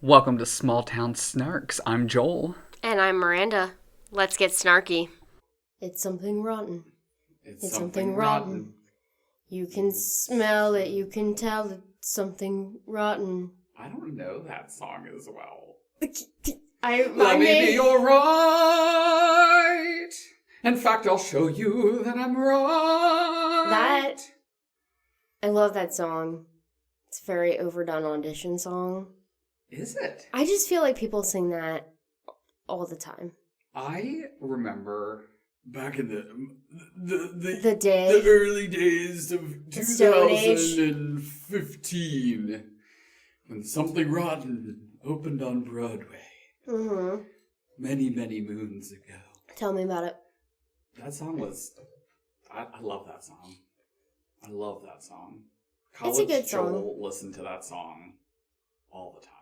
Welcome to Small Town Snarks. I'm Joel. And I'm Miranda. Let's get snarky. It's something rotten. It's something rotten. You can smell it. You can tell it's something rotten. I don't know that song as well. Let me be alright. In fact, I'll show you that I'm right. I love that song. It's a very overdone audition song. Is it? I just feel like people sing that all the time. I remember back in the early days of 2015 when Something Rotten opened on Broadway. Mm-hmm. Many, many moons ago. Tell me about it. That song was... I love that song. I love that song. It's a good song. Joel listened to that song all the time.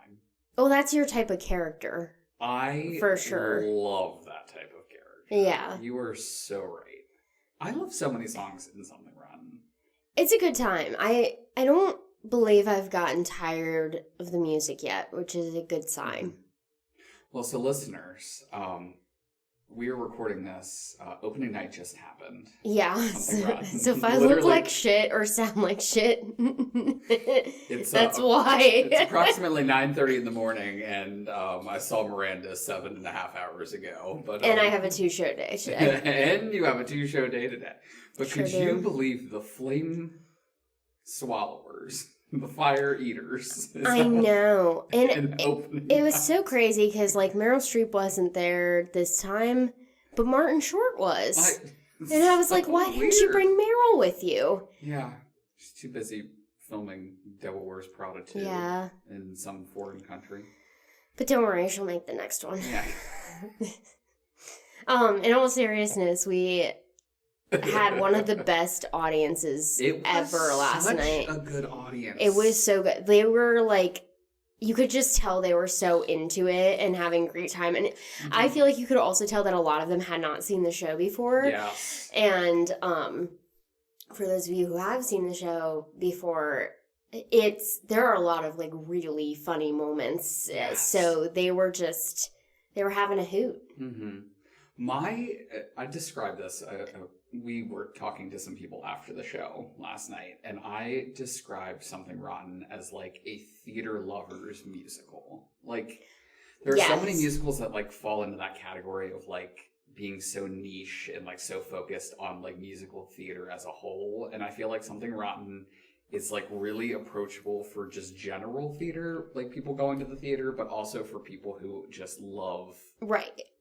Oh, that's your type of character. For sure. Love that type of character. Yeah. You are so right. I love so many songs in Something Rotten. It's a good time. I don't believe I've gotten tired of the music yet, which is a good sign. Well, so listeners, we are recording this. Opening night just happened. Yeah. So if I look like shit or sound like shit, that's why. It's approximately 9:30 in the morning, and I saw Miranda 7.5 hours ago. And I have a 2-show day today. And you have a 2-show day today. But could you believe the flame swallowers? The fire eaters. I know. And it was so crazy because, like, Meryl Streep wasn't there this time, but Martin Short was. And I was like, why didn't you bring Meryl with you? Yeah. She's too busy filming Devil Wears Prada 2 in some foreign country. But don't worry, she'll make the next one. Yeah. In all seriousness, we had one of the best audiences ever last night. It was such a good audience. It was so good. They were like, you could just tell they were so into it and having a great time. And I feel like you could also tell that a lot of them had not seen the show before. Yes. And for those of you who have seen the show before, there are a lot of like really funny moments. Yes. So they were having a hoot. Mm-hmm. I described this. We were talking to some people after the show last night, and I described Something Rotten as like a theater lover's musical. Like, there are so many musicals that like fall into that category of like being so niche and like so focused on like musical theater as a whole. And I feel like Something Rotten is like really approachable for just general theater, like people going to the theater, but also for people who just love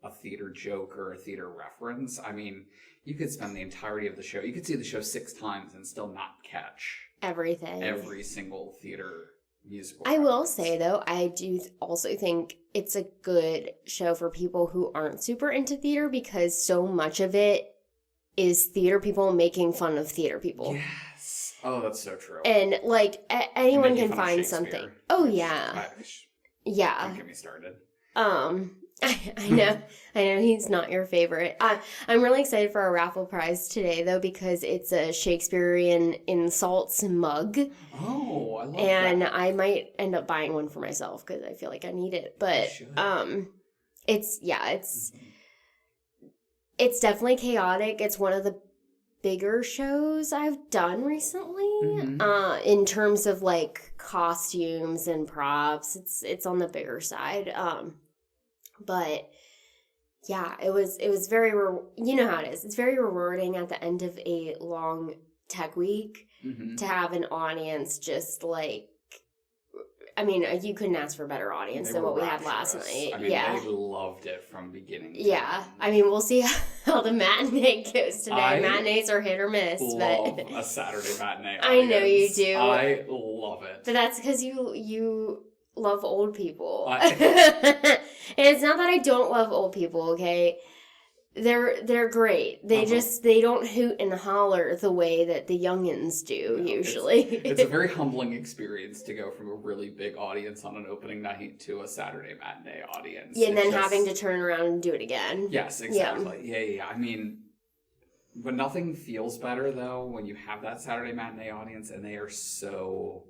a theater joke or a theater reference. I mean, you could spend the entirety of the show. You could see the show 6 times and still not catch everything. Every single theater musical. I will say, though, I do also think it's a good show for people who aren't super into theater because so much of it is theater people making fun of theater people. Yes. Oh, that's so true. And, like, anyone can find something. Oh, yeah. Yeah. Don't get me started. I know he's not your favorite. I'm really excited for our raffle prize today, though, because it's a Shakespearean insults mug. Oh, I love that. And I might end up buying one for myself because I feel like I need it. But it's definitely chaotic. It's one of the bigger shows I've done recently. In terms of like costumes and props. It's on the bigger side. But yeah, it was very, you know how it is. It's very rewarding at the end of a long tech week to have an audience just like, I mean, you couldn't ask for a better audience than what we had last night. I mean, they loved it from beginning to end. I mean, we'll see how the matinee goes today. Matinees are hit or miss. Love a Saturday matinee audience. I know you do. I love it. But that's because you love old people. And it's not that I don't love old people, okay? They're great. They don't hoot and holler the way that the youngins do usually. It's a very humbling experience to go from a really big audience on an opening night to a Saturday matinee audience. Yeah, and then having to turn around and do it again. Yes, exactly. Yeah. I mean, but nothing feels better though when you have that Saturday matinee audience and they are so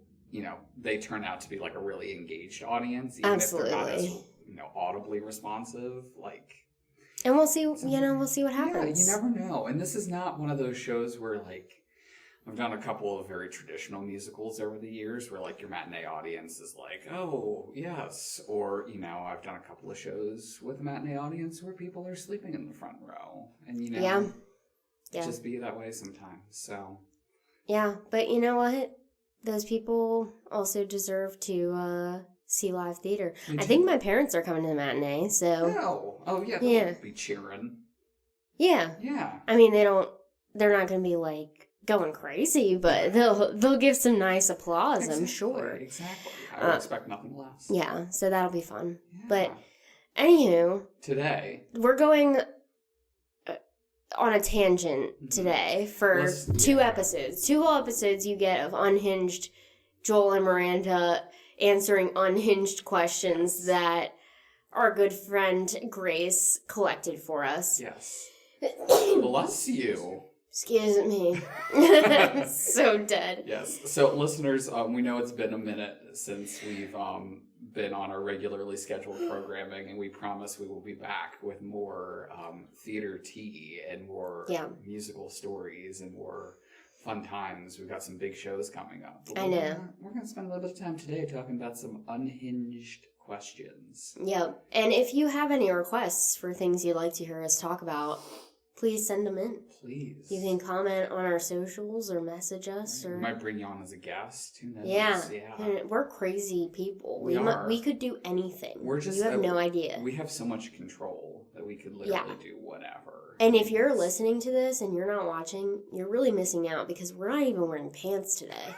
they turn out to be like a really engaged audience, even if they're not as, audibly responsive. Like, and we'll see. We'll see what happens. Yeah, you never know. And this is not one of those shows where like I've done a couple of very traditional musicals over the years where like your matinee audience is like, oh yes, or I've done a couple of shows with a matinee audience where people are sleeping in the front row, and it just be that way sometimes. So yeah, but you know what? Those people also deserve to see live theater. I think my parents are coming to the matinee, so... Oh yeah, they'll be cheering. Yeah. Yeah. I mean, they're not going to be, like, going crazy, but they'll give some nice applause, exactly, I'm sure. Exactly. I would expect nothing less. Yeah, so that'll be fun. Yeah. But, anywho... Today... We're going... on a tangent today for 2 episodes. 2 whole episodes you get of Unhinged, Joel and Miranda answering unhinged questions that our good friend Grace collected for us. Yes. Bless you. Excuse me. I'm so dead. Yes. So, listeners, we know it's been a minute since we've been on our regularly scheduled programming, and we promise we will be back with more theater tea and more musical stories and more fun times. We've got some big shows coming up. I know. We're going to spend a little bit of time today talking about some unhinged questions. Yep. And if you have any requests for things you'd like to hear us talk about, please send them in. Please. You can comment on our socials or message us. We might bring you on as a guest. Who knows? Yeah. We're crazy people. We could do anything. You have no idea. We have so much control that we could literally do whatever. And if you're listening to this and you're not watching, you're really missing out because we're not even wearing pants today.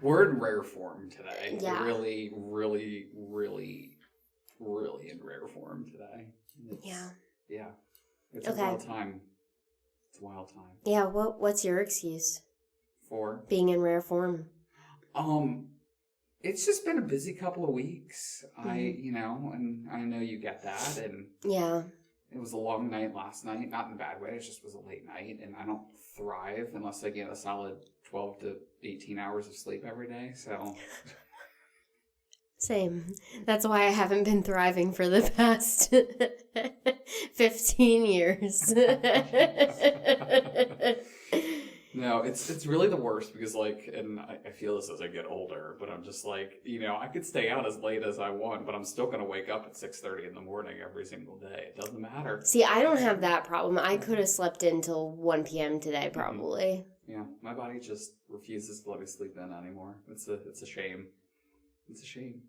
We're in rare form today. Yeah. Really, really, really, really in rare form today. Yeah. It's a wild time. It's a wild time. Yeah, what's your excuse? For? Being in rare form. It's just been a busy couple of weeks. And I know you get that, and yeah. It was a long night last night, not in a bad way, it just was a late night, and I don't thrive unless I get a solid 12 to 18 hours of sleep every day, so... Same. That's why I haven't been thriving for the past 15 years. No, it's really the worst because, like, and I feel this as I get older, but I'm just like, I could stay out as late as I want, but I'm still going to wake up at 6:30 in the morning every single day. It doesn't matter. See, I don't have that problem. I could have slept until 1 p.m. today, probably. Yeah, my body just refuses to let me sleep in anymore. It's a shame. It's a shame.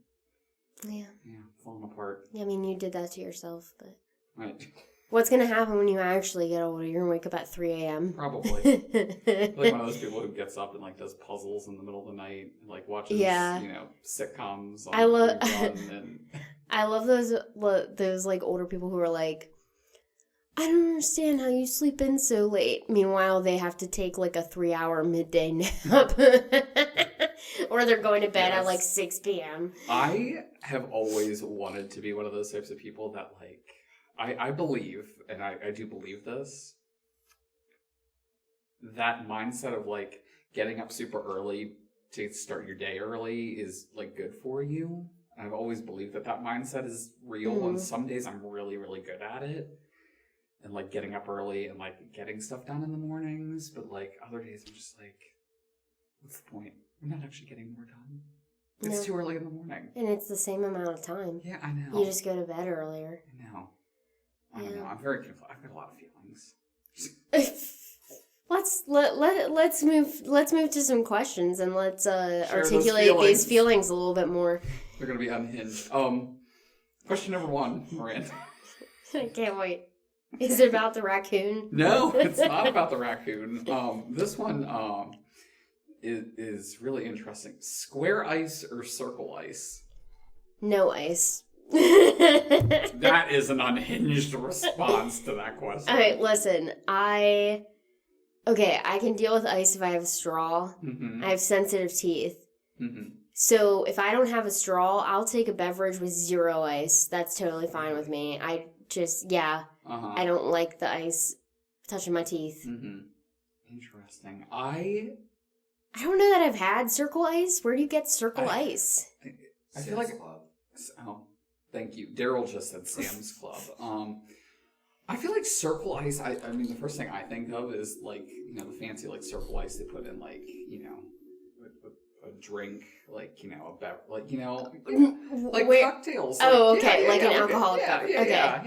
Yeah. Yeah, falling apart. I mean, you did that to yourself, but... Right. What's going to happen when you actually get older? You're going to wake up at 3 a.m.? Probably. Like one of those people who gets up and, like, does puzzles in the middle of the night, like, watches, sitcoms on and... I love those, like, older people who are like, I don't understand how you sleep in so late. Meanwhile, they have to take, like, a 3-hour midday nap. Or they're going to bed at, like, 6 p.m. I have always wanted to be one of those types of people that, like, I believe, and I do believe this, that mindset of, like, getting up super early to start your day early is, like, good for you. I've always believed that mindset is real, and some days I'm really, really good at it. And, like, getting up early and, like, getting stuff done in the mornings. But, like, other days I'm just like, what's the point? I'm not actually getting more done. It's too early in the morning. And it's the same amount of time. Yeah, I know. You just go to bed earlier. I know. I'm very confused. I've got a lot of feelings. Let's move to some questions and let's articulate these feelings a little bit more. They're gonna be unhinged. Question number 1, Miranda. I can't wait. Is it about the raccoon? No, it's not about the raccoon. This one is really interesting. Square ice or circle ice? No ice. That is an unhinged response to that question. Alright, listen. I can deal with ice if I have a straw. Mm-hmm. I have sensitive teeth. Mm-hmm. So if I don't have a straw, I'll take a beverage with 0 ice. That's totally fine with me. I just, I don't like the ice touching my teeth. Mm-hmm. Interesting. I I don't know that I've had Circle Ice. Where do you get Circle Ice? I feel like... Oh, thank you. Daryl just said Sam's Club. I feel like Circle Ice, I mean, the first thing I think of is, like, you know, the fancy, like, Circle Ice they put in, like, you know, a drink, like, you know, like, you know, like cocktails. Like, oh, okay, like an okay. alcoholic Yeah.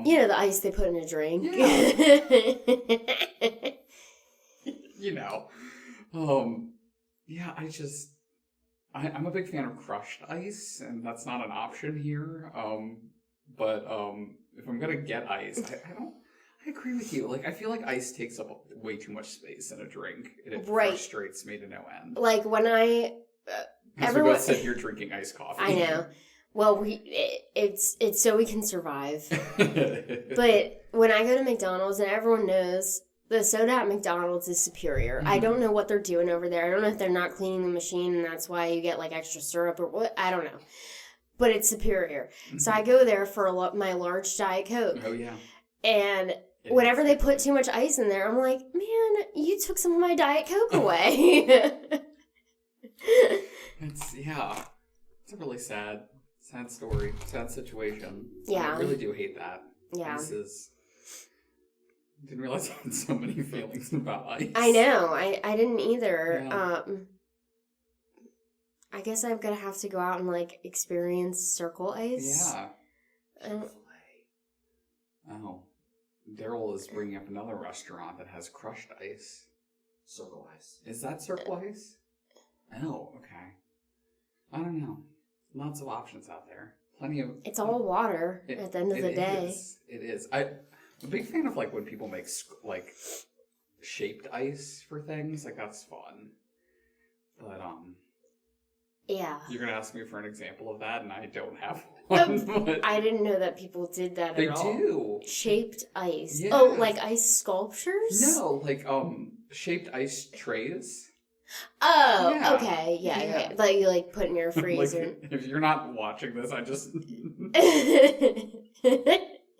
You know, the ice they put in a drink. Yeah. You know. Yeah, I'm a big fan of crushed ice, and that's not an option here. But if I'm gonna get ice, I agree with you. Like, I feel like ice takes up way too much space in a drink. It frustrates me to no end. Like, when everyone... we both said you're drinking iced coffee. I know. Well, it's so we can survive. But when I go to McDonald's, and everyone knows the soda at McDonald's is superior. Mm-hmm. I don't know what they're doing over there. I don't know if they're not cleaning the machine, and that's why you get, like, extra syrup or what. I don't know. But it's superior. Mm-hmm. So I go there for my large Diet Coke. Oh, yeah. And whenever they put too much ice in there, I'm like, man, you took some of my Diet Coke away. It's a really sad story, sad situation. Yeah. I really do hate that. Yeah. Didn't realize I had so many feelings about ice. I know. I didn't either. Yeah. I guess I'm going to have to go out and, like, experience Circle Ice. Yeah. Oh. Daryl is bringing up another restaurant that has crushed ice. Circle Ice. Is that Circle Ice? Oh, okay. I don't know. Lots of options out there. Plenty of... It's all water at the end of the day. It is. I'm a big fan of, like, when people make, like, shaped ice for things. Like, that's fun. But, yeah. You're going to ask me for an example of that, and I don't have one. But I didn't know that people did that at all. They do. Shaped ice. Yeah. Oh, like ice sculptures? No, like, shaped ice trays. Oh, Yeah. Okay. Yeah. Like you, like, put in your freezer. Like, if you're not watching this, I just...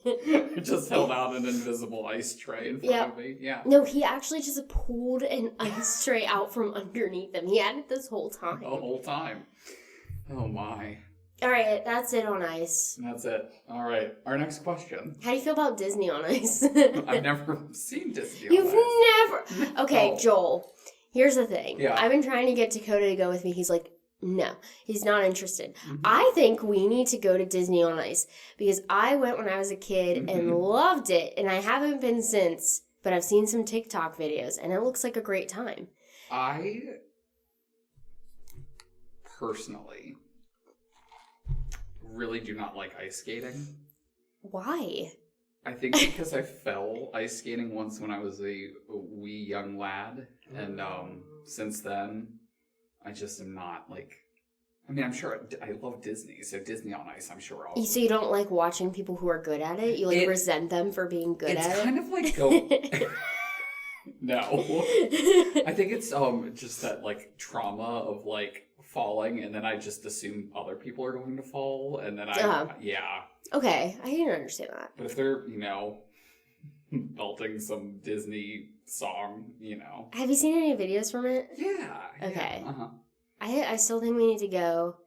I just held out an invisible ice tray in front of me. Yeah. No, he actually just pulled an ice tray out from underneath him. He had it this whole time. The whole time. Oh, my. All right, that's it on ice. That's it. All right. Our next question. How do you feel about Disney on Ice? I've never seen Disney on You've Ice. never... Okay, Joel, here's the thing. Yeah. I've been trying to get Dakota to go with me. He's like, no, he's not interested. Mm-hmm. I think we need to go to Disney on Ice because I went when I was a kid and loved it, and I haven't been since, but I've seen some TikTok videos, and it looks like a great time. I personally really do not like ice skating. Why? I think because I fell ice skating once when I was a wee young lad, and since then, I just am not, like... I mean, I'm sure I love Disney, so Disney on Ice, I'm sure I'll... So you don't like watching people who are good at it? You, like, resent them for being good at it? It's kind of like No. I think it's just that, like, trauma of, like, falling, and then I just assume other people are going to fall, and then yeah. Okay, I can understand that. But if they're, you know, belting some Disney song, you know. Have you seen any videos from it? Yeah. Okay. Yeah, uh-huh. I still think we need to go.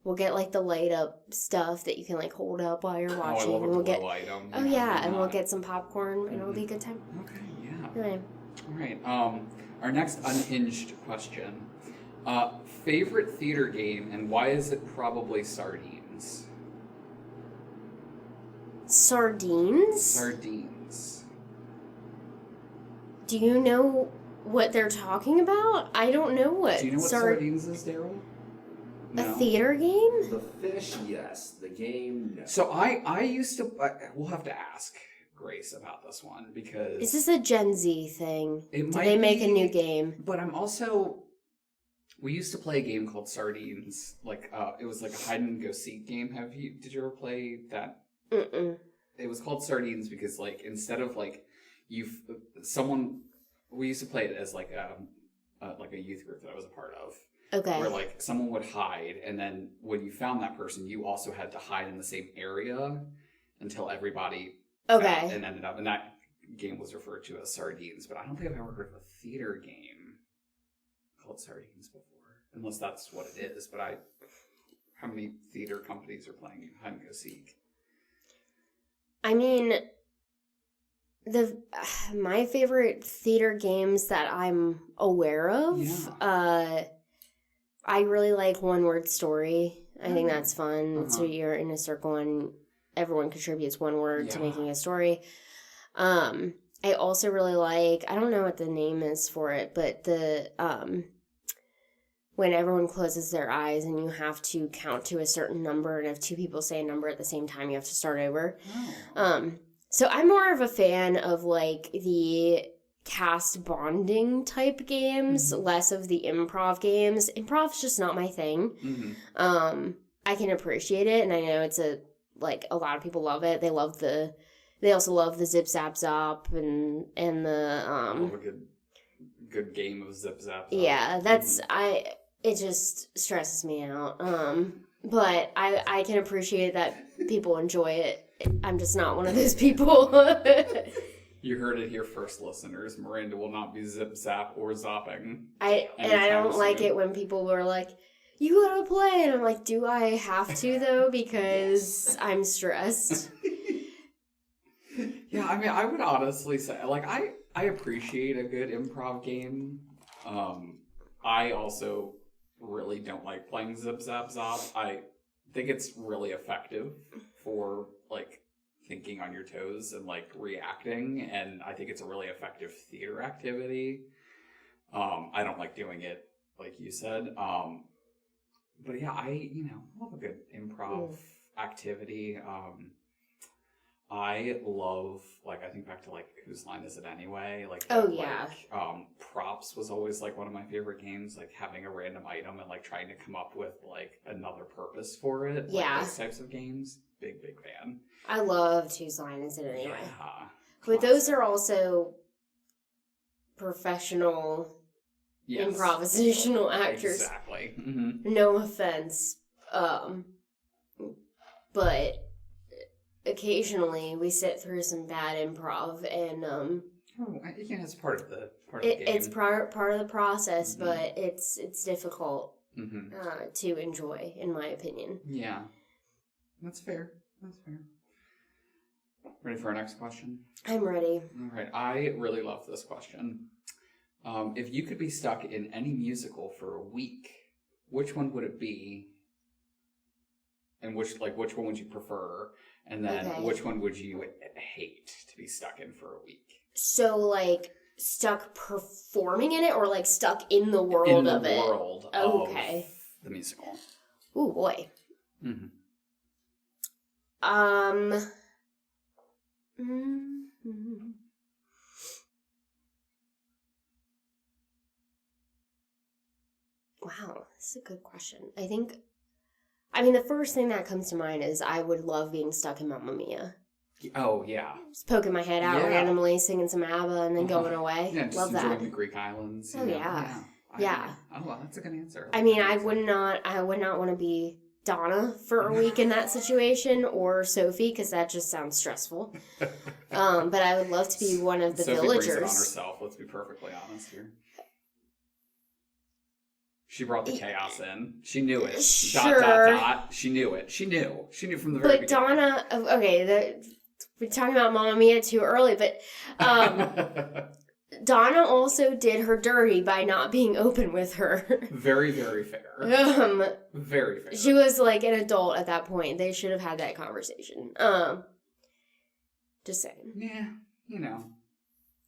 We'll get, like, the light up stuff that you can, like, hold up while you're watching. Oh, I love and a glow item. Oh, yeah, and we'll get some popcorn, and it'll be a good time. Okay, yeah. Anyway. All right. Our next unhinged question. Favorite theater game, and why is it probably Sardines? Sardines? Sardines. Do you know what they're talking about? I don't know what. Do you know what Sardines is, Daryl? No. A theater game? The fish, yes. The game, no. So I used to... we'll have to ask Grace about this one, because... Is this a Gen Z thing? It Do might they make be, a new game? But I'm also... We used to play a game called Sardines. Like, it was like a hide-and-go-seek game. Did you ever play that? Mm-mm. It was called Sardines because, like, instead of, like, we used to play it as, like a youth group that I was a part of. Okay. Where, like, someone would hide, and then when you found that person, you also had to hide in the same area until everybody found and ended up. And that game was referred to as Sardines, but I don't think I've ever heard of a theater game called sardines before, unless that's what it is. But how many theater companies are playing hide and go seek? I mean, my favorite theater games that I'm aware of, I really like One Word Story. I think that's fun. So you're in a circle and everyone contributes one word to making a story. I also really like, I don't know what the name is for it, but the when everyone closes their eyes and you have to count to a certain number, and if two people say a number at the same time, you have to start over. So I'm more of a fan of like the cast bonding type games, less of the improv games. Improv's just not my thing. I can appreciate it, and I know it's a lot of people love it. They also love the Zip Zap Zop and the a good game of Zip Zap Zop. Yeah, it just stresses me out. But I can appreciate that people enjoy it. I'm just not one of those people. You heard it here first, listeners. Miranda will not be zip zap or zopping. I don't like it when people are like, you gotta play, and I'm like, do I have to though? Because I'm stressed. Yeah, I mean, I would honestly say, like, I appreciate a good improv game. I also really don't like playing Zip Zap Zop. I think it's really effective for, like, thinking on your toes and, like, reacting, and I think it's a really effective theater activity. I don't like doing it, like you said. But yeah, I love a good improv activity. I love, like, I think back to, like, Whose Line Is It Anyway? Like, Props was always, like, one of my favorite games, like, having a random item and, like, trying to come up with, like, another purpose for it. Yeah. Like, those types of games. Big fan. I loved Whose Line Is It Anyway? Yeah. But those are also professional improvisational actors. Exactly. No offense. But occasionally we sit through some bad improv, and it's part of the game. It's part of the process, but it's difficult to enjoy, in my opinion. Yeah, that's fair. Ready for our next question? I'm ready. All right, I really love this question. If you could be stuck in any musical for a week, which one would it be? And which one would you prefer? And then which one would you hate to be stuck in for a week? So, like, stuck performing in it, or, like, stuck in the world of it? In the world of the musical. Ooh, boy. Wow, this is a good question. I mean, the first thing that comes to mind is I would love being stuck in Mamma Mia. Oh, yeah. Just poking my head out randomly, singing some ABBA, and then going away. Yeah, just enjoying the Greek islands. Oh, yeah. Oh, well, that's a good answer. I mean, I would not want to be Donna for a week in that situation, or Sophie, because that just sounds stressful. But I would love to be one of the villagers. Sophie brings it on herself, let's be perfectly honest here. She brought the chaos in. She knew it. Sure. ... She knew it. She knew from the very beginning. But Donna, okay, we're talking about Mamma Mia too early, but Donna also did her dirty by not being open with her. Very, very fair. Very fair. She was like an adult at that point. They should have had that conversation. Just saying. Yeah,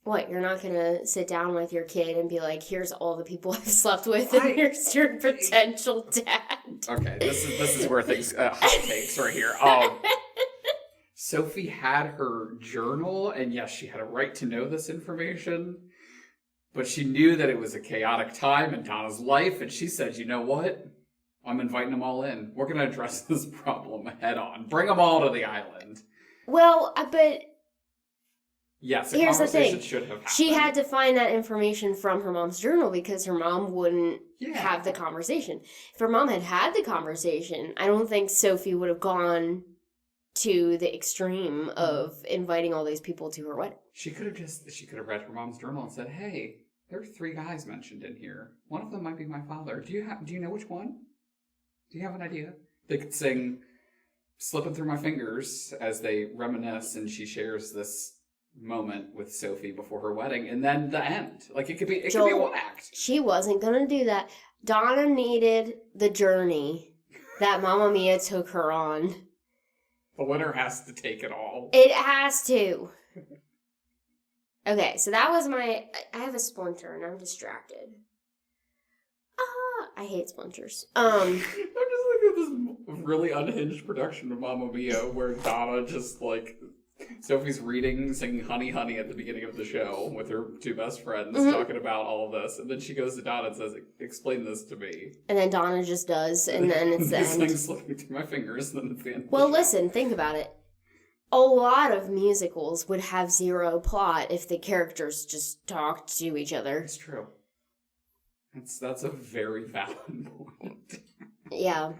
What, you're not going to sit down with your kid and be like, here's all the people I've slept with, and here's your potential dad. Okay, this is where things, hot takes right here. Sophie had her journal, and yes, she had a right to know this information, but she knew that it was a chaotic time in Donna's life, and she said, you know what? I'm inviting them all in. We're going to address this problem head on. Bring them all to the island. Well, but... Yes, here's the thing. Should have happened. She had to find that information from her mom's journal because her mom wouldn't have the conversation. If her mom had the conversation, I don't think Sophie would have gone to the extreme of inviting all these people to her wedding. She could have read her mom's journal and said, hey, There are 3 guys mentioned in here. One of them might be my father. Do you know which one? Do you have an idea? They could sing "Slipping Through My Fingers" as they reminisce, and she shares this moment with Sophie before her wedding, and then the end. Like, it could be a one act. She wasn't gonna do that. Donna needed the journey that Mamma Mia took her on. The winner has to take it all. It has to. Okay, so that was I have a splinter and I'm distracted. I hate splinters. I'm just looking at this really unhinged production of Mamma Mia where Donna just, like, Sophie's singing Honey Honey at the beginning of the show with her 2 best friends talking about all of this. And then she goes to Donna and says, "Explain this to me." And then Donna just does, and then it's the end. This slipping through my fingers, and then it's the end. Well, listen, think about it. A lot of musicals would have 0 plot if the characters just talked to each other. It's true. That's a very valid point. Yeah.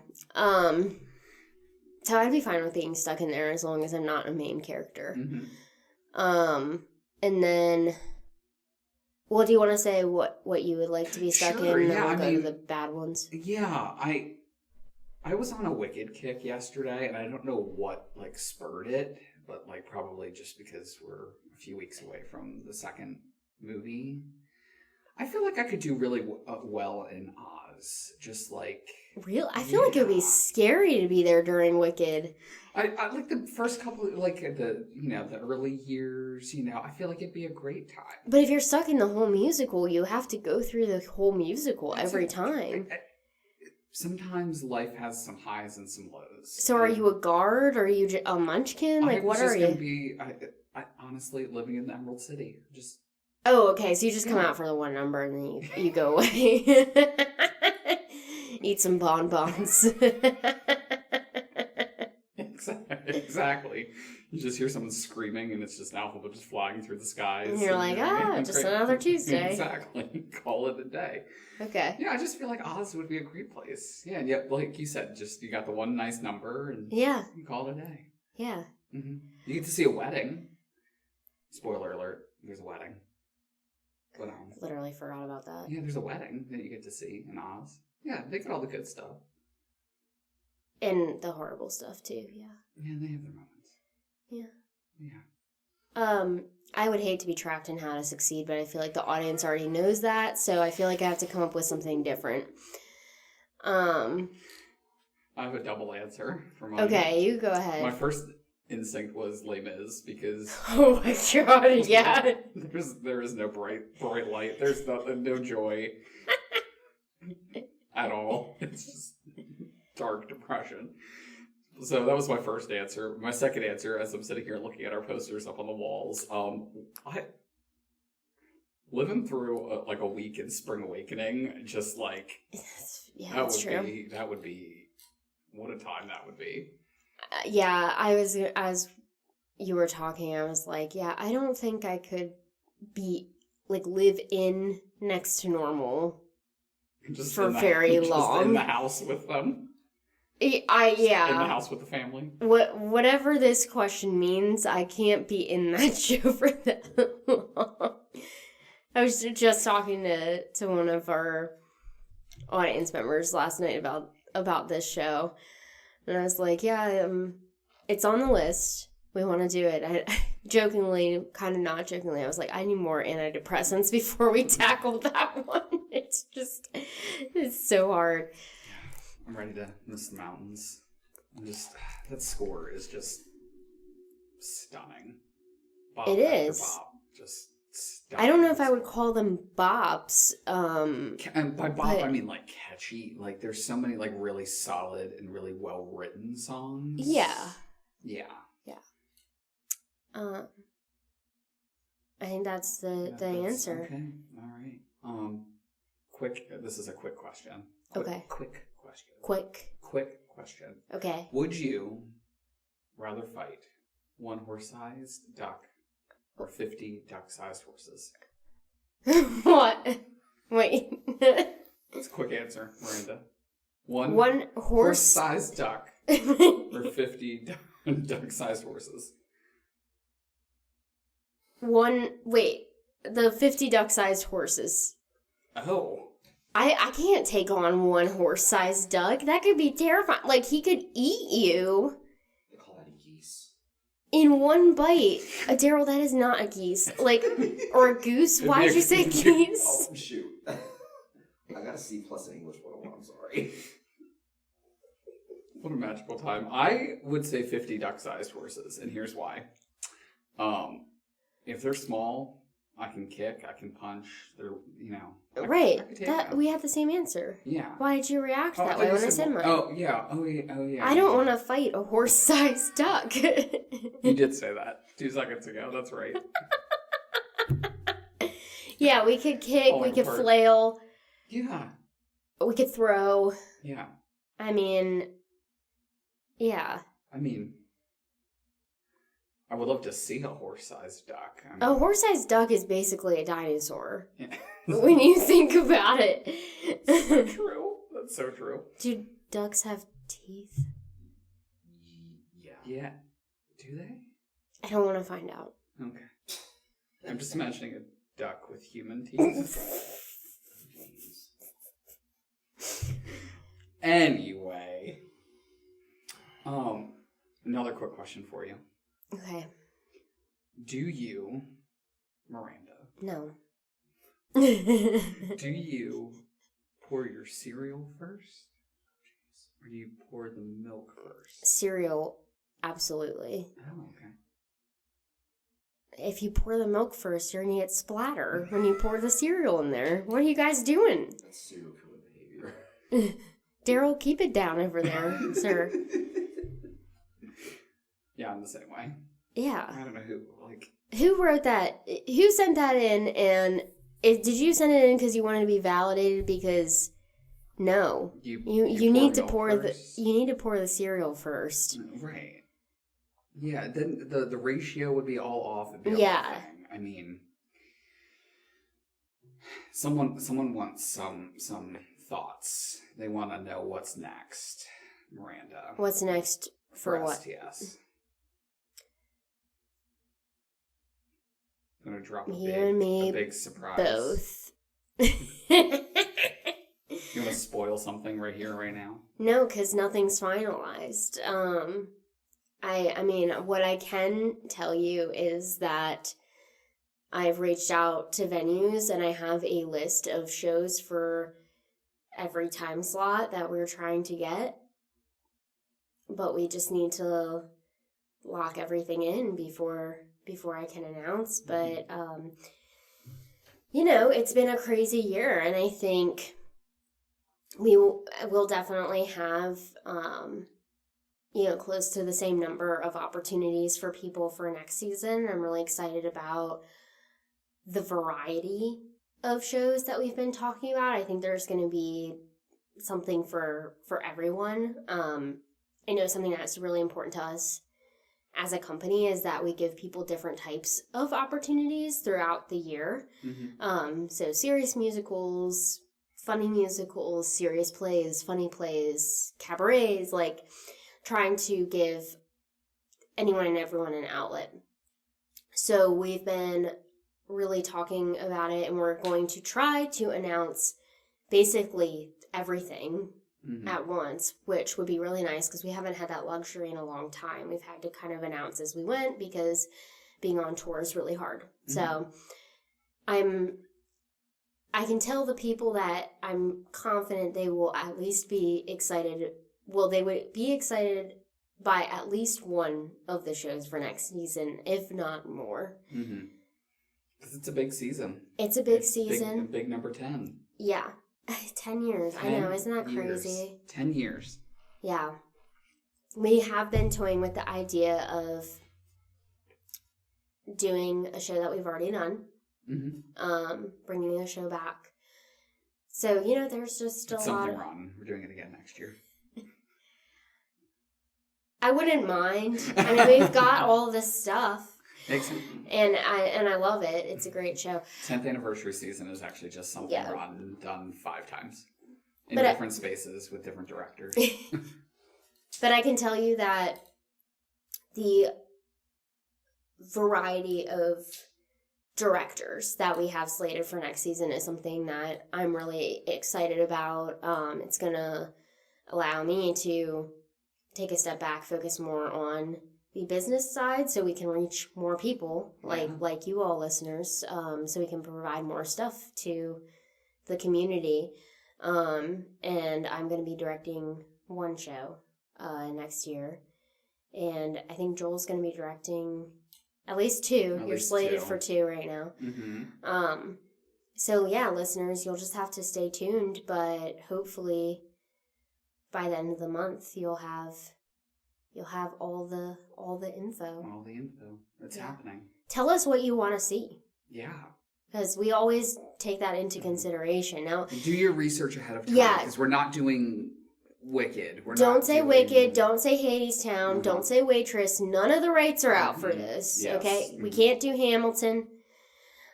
So I'd be fine with being stuck in there as long as I'm not a main character. Mm-hmm. And then, well, do you want to say what you would like to be stuck Sure, in? yeah, And then we'll go to the bad ones. Yeah, I was on a Wicked kick yesterday, and I don't know what, like, spurred it, but, like, probably just because we're a few weeks away from the second movie. I feel like I could do really well in Oz, just like... Real? I feel like it would be scary to be there during Wicked. I like the first couple, like, the early years, I feel like it'd be a great time. But if you're stuck in the whole musical, you have to go through the whole musical every time. Sometimes life has some highs and some lows. So are you a guard? Or are you a munchkin? Like, what are you? I honestly, living in the Emerald City. Just... Oh, okay. So you just come out for the one number and then you go away. Eat some bonbons. Exactly. You just hear someone screaming and it's just an alphabet just flying through the skies. And you're like, just another Tuesday. Exactly. Call it a day. Okay. Yeah, I just feel like Oz would be a great place. Yeah, and yet, like you said, just you got the one nice number and yeah, you call it a day. Yeah. Mm-hmm. You get to see a wedding. Spoiler alert, there's a wedding. But, literally forgot about that. Yeah, there's a wedding that you get to see in Oz. Yeah, they get all the good stuff. And the horrible stuff, too, yeah. Yeah, they have their moments. Yeah. Yeah. I would hate to be trapped in How to Succeed, but I feel like the audience already knows that, so I feel like I have to come up with something different. I have a double answer for mine. Okay, you go ahead. My first instinct was Les Mis because... Oh my god, yeah. there is no bright light. There's no joy at all. It's just dark depression. So that was my first answer. My second answer, as I'm sitting here looking at our posters up on the walls, living through a week in Spring Awakening, just like that's true. That would be what a time that would be. Yeah, as you were talking, I was like, yeah, I don't think I could live in next to normal just for very just long. In the house with them. Yeah. In the house with the family. Whatever this question means, I can't be in that show for that long. I was just talking to one of our audience members last night about this show, and I was like, yeah, it's on the list. We want to do it. I jokingly, kind of not jokingly, I was like, I need more antidepressants before we tackle that one. It's so hard. I'm ready to miss the mountains. That score is just stunning. Bop it is. Bop, just stunning. I don't know if I would call them bops. And by bop, I mean like catchy. Like there's so many like really solid and really well written songs. Yeah. Yeah. I think that's the answer. Okay. All right. This is a quick question. Okay. Quick question. Quick question. Okay. Would you rather fight one horse-sized duck or 50 duck-sized horses? What? Wait. That's a quick answer, Miranda. One horse-sized duck or 50 duck-sized horses. Wait. the 50 duck-sized horses. Oh. I can't take on one horse-sized duck. That could be terrifying. Like, he could eat you. They call that a geese. In one bite. Daryl, that is not a geese. Like, or a goose. Why'd you say geese? Oh, shoot. I got a C+ in English 101, I'm sorry. What a magical time. I would say 50 duck-sized horses, and here's why. If they're small, I can kick, I can punch. They're, Right. I could take That them. we had the same answer. Yeah. Why did you react that thought way you when I said mine? Oh, yeah. I don't want to fight a horse-sized duck. You did say that 2 seconds ago. That's right. Yeah, we could kick, we could apart. flail, Yeah. we could throw. Yeah. I mean, yeah. I would love to see a horse-sized duck. A horse-sized duck is basically a dinosaur. Yeah. When you think about it. So true. That's so true. Do ducks have teeth? Yeah. Yeah. Do they? I don't want to find out. Okay. I'm just imagining a duck with human teeth. Anyway. Another quick question for you. Okay. Do you, Miranda, No. do you pour your cereal first? Or do you pour the milk first? Cereal, absolutely. Oh, okay. If you pour the milk first, you're going to get splatter when you pour the cereal in there. What are you guys doing? That's serial killer behavior. Daryl, keep it down over there, sir. Yeah, I'm the same way. Yeah. I don't know who, Who wrote that? Who sent that in? And did you send it in because you wanted to be validated? Because no, you need to pour the cereal first. Right. Yeah. Then the ratio would be all off. It'd be a Yeah. whole thing. I mean, someone wants some thoughts. They want to know what's next, Miranda. What's next for what? STS. I'm gonna drop You and me a big surprise. Both. You want to spoil something right here, right now? No, because nothing's finalized. I mean, what I can tell you is that I've reached out to venues and I have a list of shows for every time slot that we're trying to get. But we just need to lock everything in before I can announce. But, it's been a crazy year, and I think we'll definitely have, close to the same number of opportunities for people for next season. I'm really excited about the variety of shows that we've been talking about. I think there's going to be something for everyone. I know something that's really important to us as a company is that we give people different types of opportunities throughout the year. Mm-hmm. So serious musicals, funny musicals, serious plays, funny plays, cabarets, like trying to give anyone and everyone an outlet. So we've been really talking about it, and we're going to try to announce basically everything at once, which would be really nice because we haven't had that luxury in a long time. We've had to kind of announce as we went because being on tour is really hard. Mm-hmm. So I can tell the people that I'm confident they will at least be excited. Well, they would be excited by at least one of the shows for next season, if not more. Mm-hmm. Because it's a big season. It's a big season. Big number 10. Yeah. 10 years. 10 I know. Isn't that crazy? Years. 10 years. Yeah. We have been toying with the idea of doing a show that we've already done. Mm-hmm. Bringing the show back. So, there's just it's a lot. Something wrong. We're doing it again next year. I wouldn't mind. I mean, we've got all this stuff. And I love it. It's a great show. 10th anniversary season is actually just something Ron done 5 times in different spaces with different directors. But I can tell you that the variety of directors that we have slated for next season is something that I'm really excited about. It's going to allow me to take a step back, focus more on the business side so we can reach more people like you all listeners, so we can provide more stuff to the community. And I'm going to be directing one show next year, and I think Joel's going to be directing at least two. You're slated for 2 right now. Mm-hmm. So yeah, listeners, you'll just have to stay tuned, but hopefully by the end of the month you'll have all the info. All the info that's happening. Tell us what you want to see. Yeah. Because we always take that into consideration. Now, do your research ahead of time. Yeah. Because we're not doing Wicked. Don't say Wicked. Don't say Hadestown. Mm-hmm. Don't say Waitress. None of the rights are out for this. Yes. Okay, we can't do Hamilton.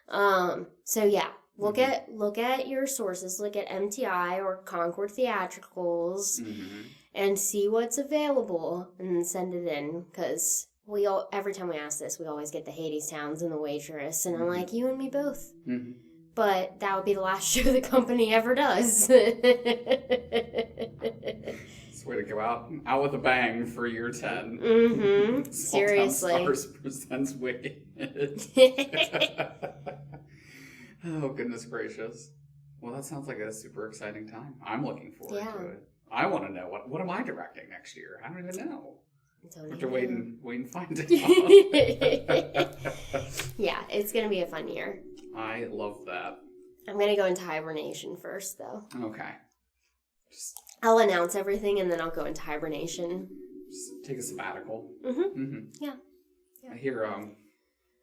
So yeah, look at your sources. Look at MTI or Concord Theatricals, and see what's available, and send it in. Because every time we ask this, we always get the Hadestowns and the Waitress, and I'm like, you and me both. Mm-hmm. But that would be the last show the company ever does. It's a way to go out with a bang for year 10. Mm-hmm. Seriously. Stars presents Wicked. Oh, goodness gracious. Well, that sounds like a super exciting time. I'm looking forward to it. I want to know, what am I directing next year? I don't even know. I have to wait and find it out. Yeah, it's going to be a fun year. I love that. I'm going to go into hibernation first, though. Okay. I'll announce everything, and then I'll go into hibernation. Just take a sabbatical. Yeah. I hear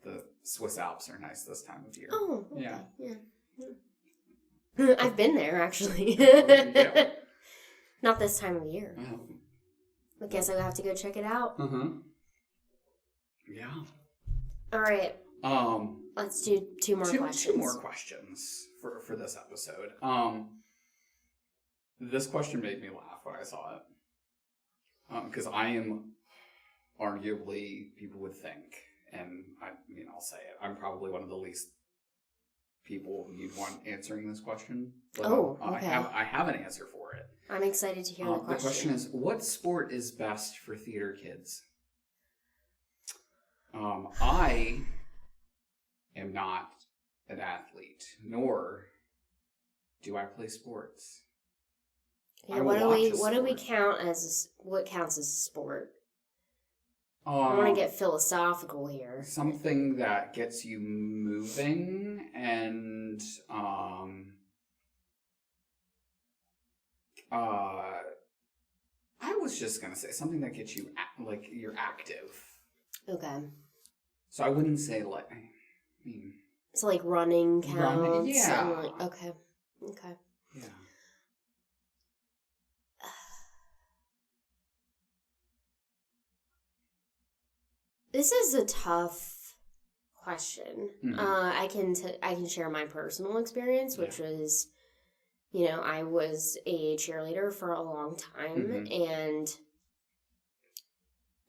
the Swiss Alps are nice this time of year. Oh, okay. Yeah. I've been there, actually. Yeah. Not this time of year. Oh. I guess I'll have to go check it out. Yeah. All right. Let's do two more questions. 2 more questions for this episode. This question made me laugh when I saw it. Because I am arguably, people would think, and I'll say it, I'm probably one of the least people you'd want answering this question. But okay. I have an answer for it. I'm excited to hear the question. The question is, what sport is best for theater kids? I am not an athlete, nor do I play sports. Yeah, what do we count as? What counts as a sport? I want to get philosophical here. Something that gets you moving and I was just gonna say something that gets you you're active. Okay. So I wouldn't say so like running counts. Running, yeah. And okay. Yeah. This is a tough question. Mm-hmm. I can share my personal experience, which was, I was a cheerleader for a long time, and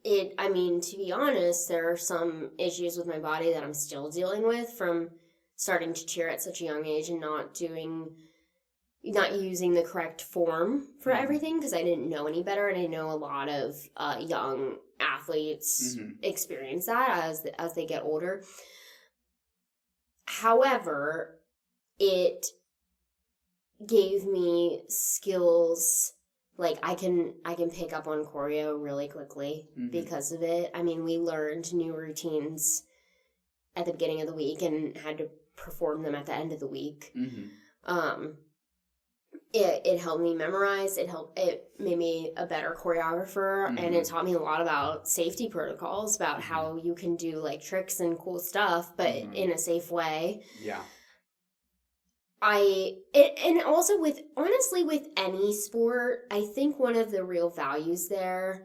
to be honest, there are some issues with my body that I'm still dealing with from starting to cheer at such a young age and not using the correct form for everything because I didn't know any better, and I know a lot of young athletes experience that as they get older. However, it gave me skills. Like I can pick up on choreo really quickly because of it. We learned new routines at the beginning of the week and had to perform them at the end of the week. It helped me memorize. It made me a better choreographer, and it taught me a lot about safety protocols, about how you can do tricks and cool stuff, but in a safe way. Yeah. And also with any sport, I think one of the real values there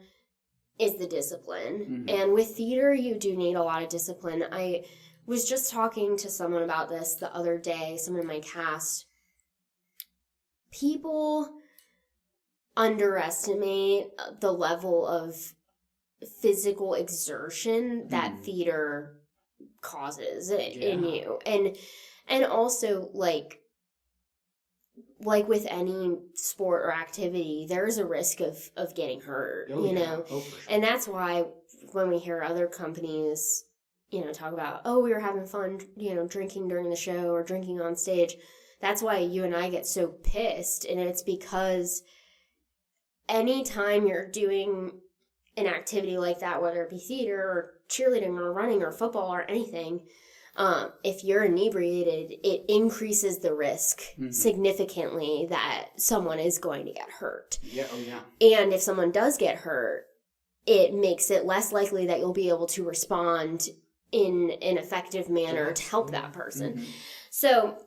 is the discipline. And with theater, you do need a lot of discipline. I was just talking to someone about this the other day, someone in my cast. People underestimate the level of physical exertion that theater causes in you. And also, like with any sport or activity, there's a risk of getting hurt, you know? Oh, for sure. And that's why when we hear other companies, you know, talk about, oh, we were having fun, you know, drinking during the show or drinking on stage, that's why you and I get so pissed. And it's because anytime you're doing an activity like that, whether it be theater or cheerleading or running or football or anything, if you're inebriated, it increases the risk significantly that someone is going to get hurt. Yeah, oh yeah. And if someone does get hurt, it makes it less likely that you'll be able to respond in an effective manner to help that person. So,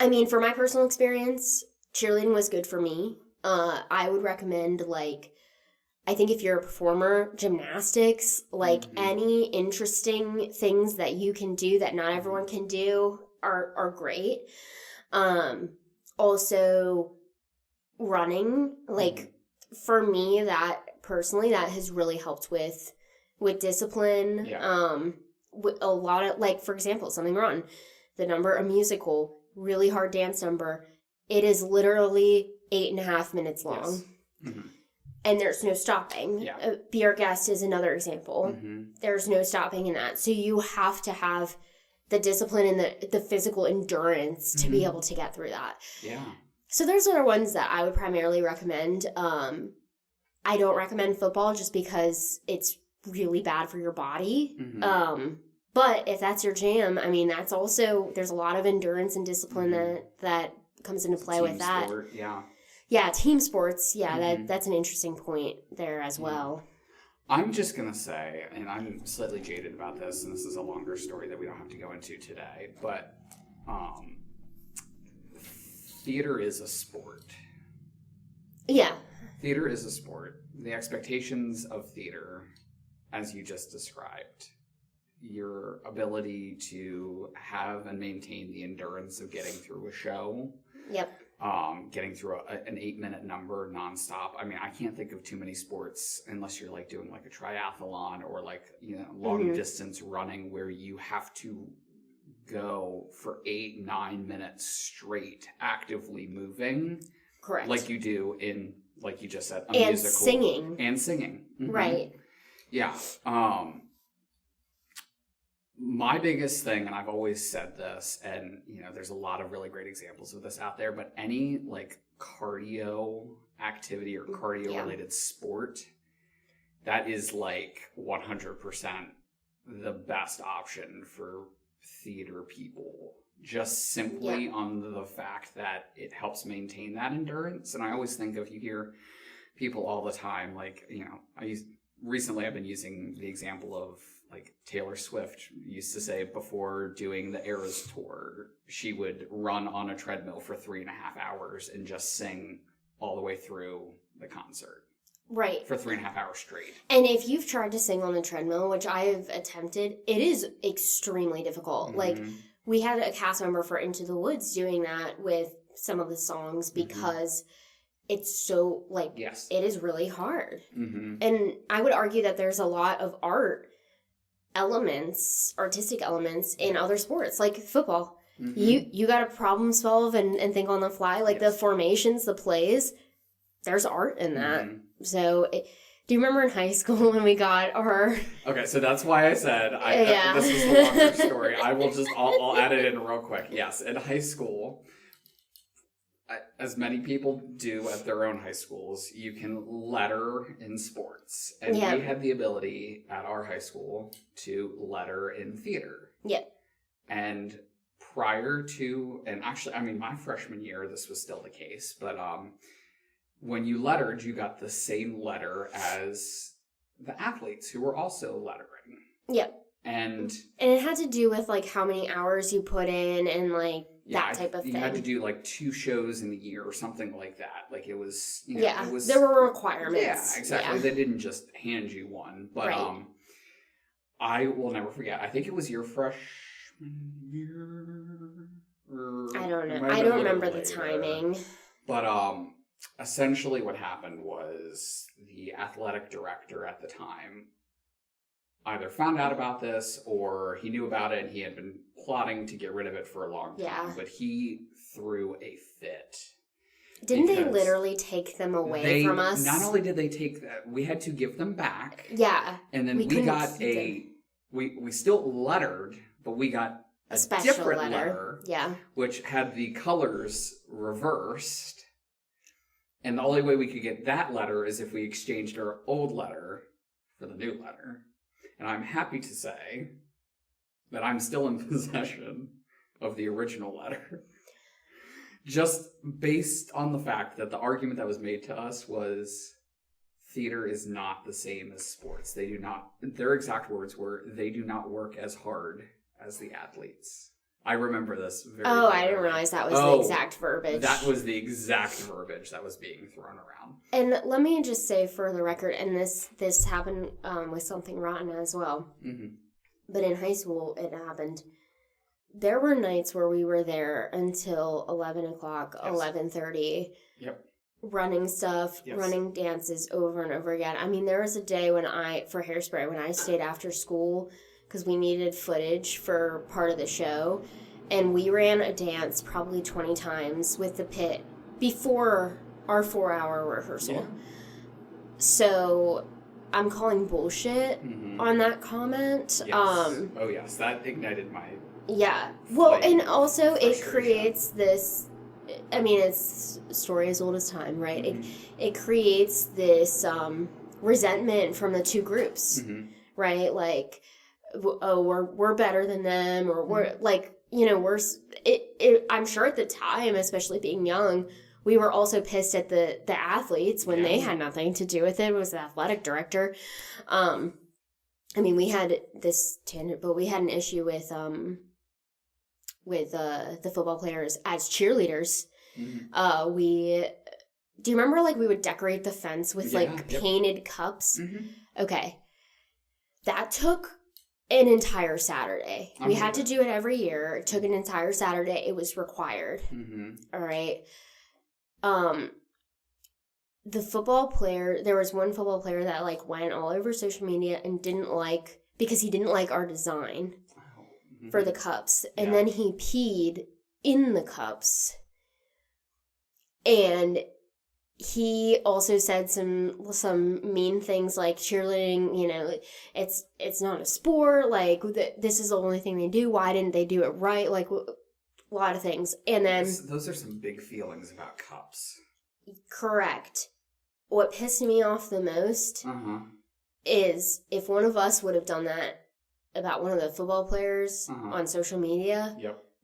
I mean, for my personal experience, cheerleading was good for me. I would recommend, like, I think if you're a performer, gymnastics, like any interesting things that you can do that not everyone can do are great. Also, running, like for me, that personally, that has really helped with discipline. Yeah. With a lot of, like, for example, something run, the number, a musical, really hard dance number, it is literally 8.5 minutes long. Yes. And there's no stopping. Yeah. Be Our Guest is another example. There's no stopping in that. So you have to have the discipline and the physical endurance to be able to get through that. Yeah. So those are the ones that I would primarily recommend. I don't recommend football just because it's really bad for your body. But if that's your jam, I mean, that's also, there's a lot of endurance and discipline that comes into play with that. Sport, yeah. Yeah, team sports. Yeah, that's an interesting point there as well. I'm just going to say, and I'm slightly jaded about this, and this is a longer story that we don't have to go into today, but theater is a sport. Yeah. Theater is a sport. The expectations of theater, as you just described, your ability to have and maintain the endurance of getting through a show. Yep. Getting through an 8-minute number nonstop. I mean, I can't think of too many sports unless you're like doing like a triathlon or like, you know, long distance running where you have to go for 8-9 minutes straight, actively moving. Correct. Like you do in, like you just said, a and musical. Singing. And singing. Right. Yeah. My biggest thing, and I've always said this, and, you know, there's a lot of really great examples of this out there, but any, like, cardio activity or cardio-related sport, that is, like, 100% the best option for theater people. Just simply on the fact that it helps maintain that endurance. And I always think of, you hear people all the time, like, you know, recently I've been using the example of, like, Taylor Swift used to say before doing the Eras tour, she would run on a treadmill for 3.5 hours and just sing all the way through the concert. Right. For 3.5 hours straight. And if you've tried to sing on the treadmill, which I have attempted, it is extremely difficult. Like, we had a cast member for Into the Woods doing that with some of the songs because it's so, like, it is really hard. And I would argue that there's a lot of artistic elements in other sports, like football. You got to problem solve and think on the fly. Like the formations, the plays, there's art in that. So do you remember in high school when we got our... Okay, so that's why I said this was the longer story. I'll add it in real quick. Yes, in high school, as many people do at their own high schools, you can letter in sports. And we had the ability at our high school to letter in theater. Yep. And prior to, and actually, I mean, my freshman year, this was still the case, but when you lettered, you got the same letter as the athletes who were also lettering. Yep. And it had to do with, like, how many hours you put in and, like, that type of thing. You had to do, like, 2 shows in the year or something like that. Like, it was, you know, it was... there were requirements. Yeah, exactly. They didn't just hand you one. But I will never forget. I think it was your freshman year? I don't know. I don't remember the timing. But essentially what happened was the athletic director at the time either found out about this or he knew about it and he had been plotting to get rid of it for a long time. Yeah. But he threw a fit. Didn't they literally take them away from us? Not only did they take that, we had to give them back. Yeah. And then we got we still lettered, but we got a special different letter. Yeah. Which had the colors reversed. And the only way we could get that letter is if we exchanged our old letter for the new letter. And I'm happy to say that I'm still in possession of the original letter. Just based on the fact that the argument that was made to us was theater is not the same as sports. They do not, their exact words were, they do not work as hard as the athletes. I remember this very Oh, I didn't realize that was the exact verbiage. That was the exact verbiage that was being thrown around. And let me just say for the record, and this happened with Something Rotten as well, but in high school it happened. There were nights where we were there until 11 o'clock, 11:30. Yep. Running stuff, running dances over and over again. I mean, there was a day for Hairspray, when I stayed after school because we needed footage for part of the show, and we ran a dance probably 20 times with the pit before our 4-hour rehearsal. Yeah. So I'm calling bullshit on that comment. Yes. Oh, yes. That ignited my... Yeah. Well, and also it creates this... I mean, it's a story as old as time, right? It creates this resentment from the two groups, right? Like, oh, we're better than them, or we're like, you know, I'm sure at the time, especially being young, we were also pissed at the athletes when they had nothing to do with it. It was the athletic director. I mean, we had this tangent, but we had an issue with the football players as cheerleaders. Do you remember, like, we would decorate the fence with painted cups? Okay. That took an entire Saturday. We had to do it every year. It took an entire Saturday. It was required. All right. The football player, there was one football player that, like, went all over social media and because he didn't like our design for the cups. And then he peed in the cups. And he also said some mean things like cheerleading, you know, it's not a sport, like, this is the only thing they do, why didn't they do it right, like, a lot of things. And then... Those are some big feelings about cups. Correct. What pissed me off the most is if one of us would have done that about one of the football players on social media,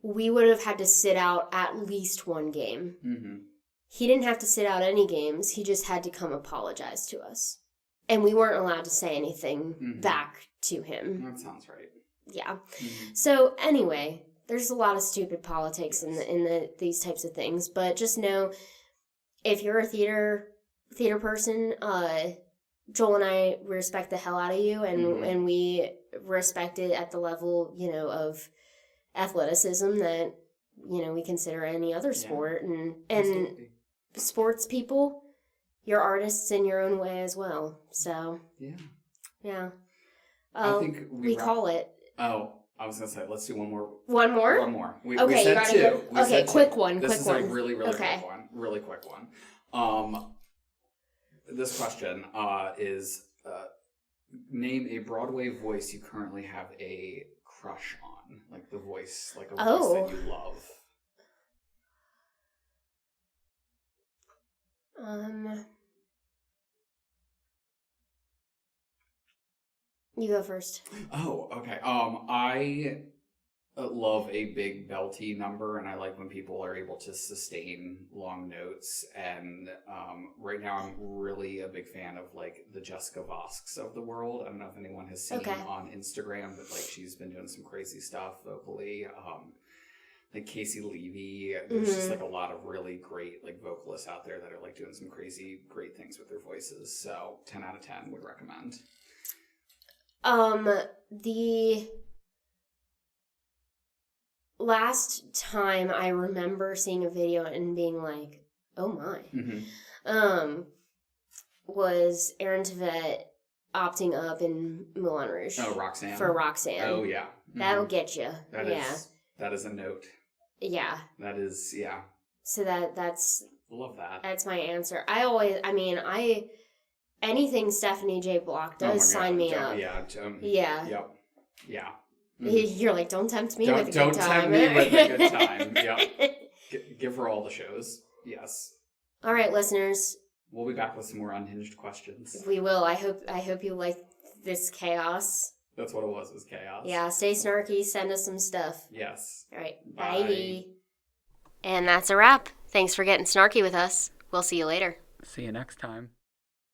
we would have had to sit out at least one game. He didn't have to sit out any games. He just had to come apologize to us. And we weren't allowed to say anything back to him. That sounds right. Yeah. So anyway, there's a lot of stupid politics in these types of things. But just know, if you're a theater person, Joel and I respect the hell out of you. And we respect it at the level, you know, of athleticism that, you know, we consider any other sport. And sports people, you're artists in your own way as well. So yeah. I think we call it. Oh, I was gonna say, let's do one more. One more. One more. We said two. Okay, quick one. This is a really quick one. Really quick one. This question is name a Broadway voice you currently have a crush on, like the voice, like a voice that you love. You go first. Oh, okay. I love a big belty number, and I like when people are able to sustain long notes. And right now, I'm really a big fan of, like, the Jessica Vosks of the world. I don't know if anyone has seen on Instagram, but, like, she's been doing some crazy stuff vocally. Like Casey Levy, there's just, like, a lot of really great, like, vocalists out there that are, like, doing some crazy great things with their voices. So 10 out of 10 would recommend. The last time I remember seeing a video and being like, oh my, was Aaron Tveit opting up in Moulin Rouge. Oh, Roxanne. For Roxanne. Oh, yeah. That'll get you. That is a note. Yeah. That is, yeah. So that's Love that. That's my answer. Anything Stephanie J. Block does, sign me up. Yeah. Yeah. Yep. Yeah. You're like, don't tempt me with a don't good time. tempt me with a good time. Yep. Give her all the shows. Yes. All right, listeners. We'll be back with some more unhinged questions. We will. I hope you like this chaos. That's what it was chaos. Yeah, stay snarky. Send us some stuff. Yes. All right. Bye. Bye. And that's a wrap. Thanks for getting snarky with us. We'll see you later. See you next time.